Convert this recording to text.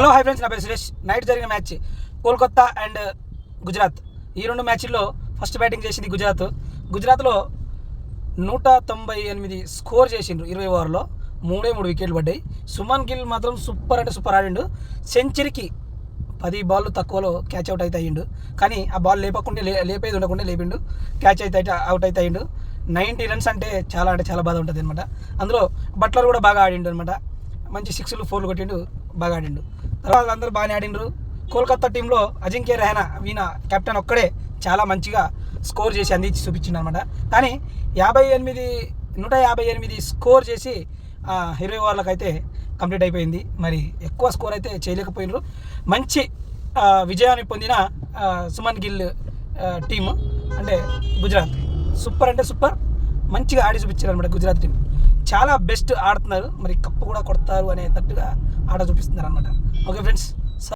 Hello hi friends, నా పేరు Suresh. Night జరిగిన మ్యాచ్ కోల్కతా అండ్ గుజరాత్. ఈ రెండు మ్యాచ్ల్లో ఫస్ట్ బ్యాటింగ్ చేసింది గుజరాత్లో 198 స్కోర్ చేసిండ్రు 20 ఓవర్లో. 3 వికెట్లు పడ్డాయి. సుమన్ గిల్ మాత్రం సూపర్ అంటే సూపర్ ఆడిండు. సెంచరీకి 10 బాల్ తక్కువలో క్యాచ్ అవుట్ అయితే అయ్యిండు. కానీ ఆ బాల్ లేపేది ఉండకుండా లేపిండు. క్యాచ్ అయితే అవుట్ అయితే అయ్యిండు. 90 రన్స్ అంటే చాలా బాధ ఉంటుంది అనమాట. అందులో బట్లర్ కూడా బాగా ఆడిండు అనమాట. మంచి 6లు 4లు కొట్టిండు, బాగా ఆడిండు. తర్వాత అందరూ బాగానే ఆడిండ్రు. కోల్కతా టీంలో అజింక్య రహానా కెప్టెన్ ఒక్కడే చాలా మంచిగా స్కోర్ చేసి అందించి చూపించిండు అనమాట. కానీ 158 స్కోర్ చేసి 20 ఓవర్లకు అయితే కంప్లీట్ అయిపోయింది. మరి ఎక్కువ స్కోర్ అయితే చేయలేకపోయినారు. మంచి విజయాన్ని పొందిన సుమన్ గిల్ టీము అంటే గుజరాత్ సూపర్ అంటే సూపర్ మంచిగా ఆడి చూపించారు అనమాట. గుజరాత్ టీం చాలా బెస్ట్ ఆడుతున్నారు. మరి కప్పు కూడా కొడతారు అనేటట్టుగా ఆడ చూపిస్తున్నారు అనమాట. Okay friends.